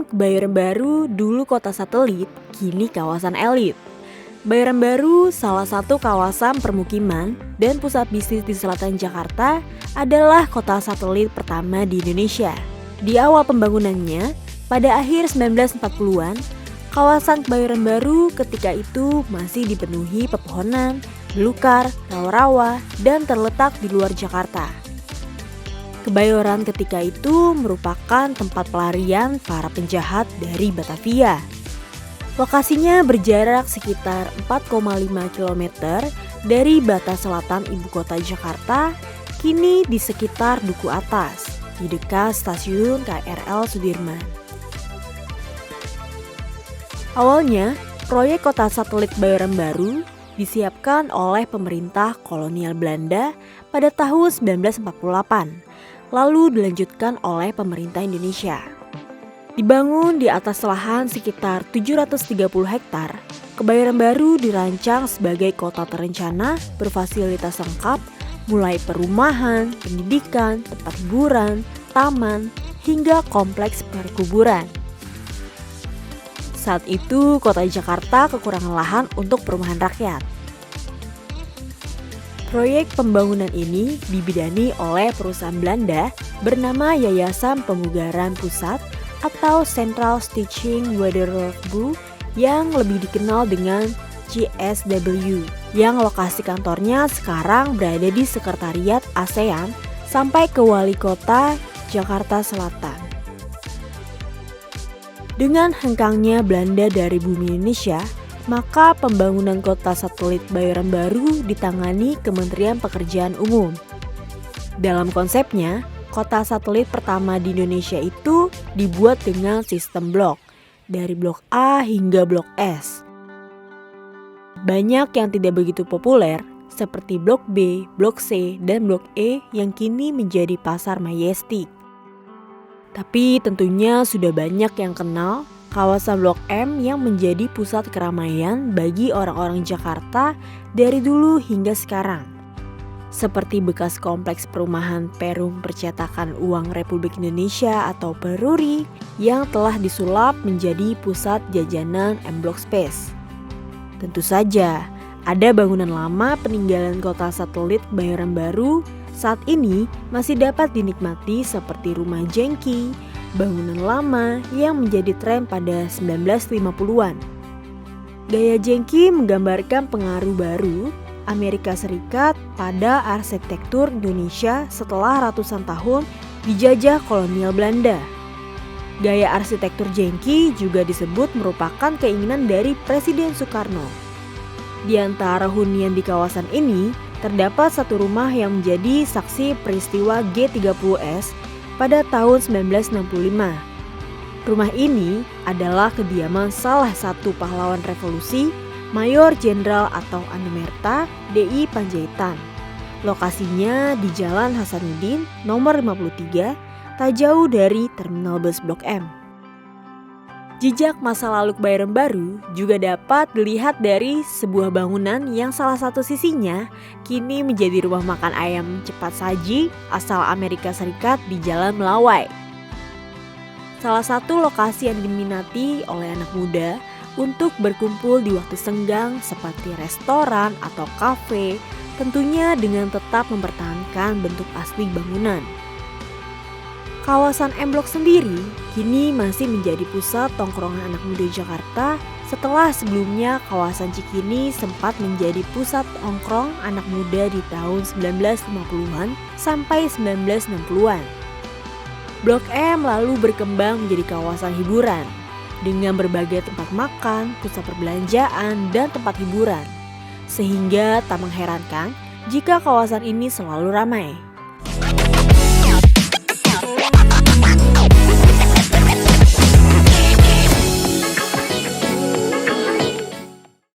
Kebayoran Baru dulu kota satelit, kini kawasan elit. Kebayoran Baru, salah satu kawasan permukiman dan pusat bisnis di selatan Jakarta, adalah kota satelit pertama di Indonesia. Di awal pembangunannya, pada akhir 1940-an, kawasan Kebayoran Baru ketika itu masih dipenuhi pepohonan, belukar, rawa-rawa, dan terletak di luar Jakarta. Kebayoran ketika itu merupakan tempat pelarian para penjahat dari Batavia. Lokasinya berjarak sekitar 4,5 km dari batas selatan ibu kota Jakarta, kini di sekitar Duku Atas, di dekat stasiun KRL Sudirman. Awalnya, proyek kota satelit Kebayoran Baru disiapkan oleh pemerintah kolonial Belanda pada tahun 1948. Lalu dilanjutkan oleh pemerintah Indonesia. Dibangun di atas lahan sekitar 730 hektar, Kebayoran Baru dirancang sebagai kota terencana berfasilitas lengkap, mulai perumahan, pendidikan, tempat hiburan, taman, hingga kompleks perkuburan. Saat itu, kota Jakarta kekurangan lahan untuk perumahan rakyat. Proyek pembangunan ini dibidani oleh perusahaan Belanda bernama Yayasan Pemugaran Pusat atau Central Stichting Wederhoofdbouw yang lebih dikenal dengan CSW, yang lokasi kantornya sekarang berada di Sekretariat ASEAN sampai ke Wali Kota Jakarta Selatan. Dengan hengkangnya Belanda dari bumi Indonesia, maka pembangunan kota satelit Kebayoran Baru ditangani Kementerian Pekerjaan Umum. Dalam konsepnya, kota satelit pertama di Indonesia itu dibuat dengan sistem blok, dari blok A hingga blok S. Banyak yang tidak begitu populer, seperti blok B, blok C, dan blok E yang kini menjadi pasar Majestic. Tapi tentunya sudah banyak yang kenal kawasan Blok M yang menjadi pusat keramaian bagi orang-orang Jakarta dari dulu hingga sekarang. Seperti bekas kompleks perumahan Perum Percetakan Uang Republik Indonesia atau Peruri yang telah disulap menjadi pusat jajanan M Block Space. Tentu saja, ada bangunan lama peninggalan kota satelit Kebayoran Baru saat ini masih dapat dinikmati seperti rumah jengki, bangunan lama yang menjadi tren pada 1950-an. Gaya jengki menggambarkan pengaruh baru Amerika Serikat pada arsitektur Indonesia setelah ratusan tahun dijajah kolonial Belanda. Gaya arsitektur jengki juga disebut merupakan keinginan dari Presiden Soekarno. Di antara hunian di kawasan ini, terdapat satu rumah yang menjadi saksi peristiwa G30S pada tahun 1965. Rumah ini adalah kediaman salah satu pahlawan revolusi, Mayor Jenderal atau Anumerta DI Panjaitan. Lokasinya di Jalan Hasanuddin nomor 53, tak jauh dari Terminal Bus Blok M. Jejak masa lalu Kebayoran Baru juga dapat dilihat dari sebuah bangunan yang salah satu sisinya kini menjadi rumah makan ayam cepat saji asal Amerika Serikat di Jalan Melawai. Salah satu lokasi yang diminati oleh anak muda untuk berkumpul di waktu senggang seperti restoran atau kafe, tentunya dengan tetap mempertahankan bentuk asli bangunan. Kawasan M Block sendiri kini masih menjadi pusat tongkrongan anak muda Jakarta setelah sebelumnya kawasan Cikini sempat menjadi pusat tongkrong anak muda di tahun 1950-an sampai 1960-an. Blok M lalu berkembang menjadi kawasan hiburan dengan berbagai tempat makan, pusat perbelanjaan, dan tempat hiburan. Sehingga tak mengherankan jika kawasan ini selalu ramai.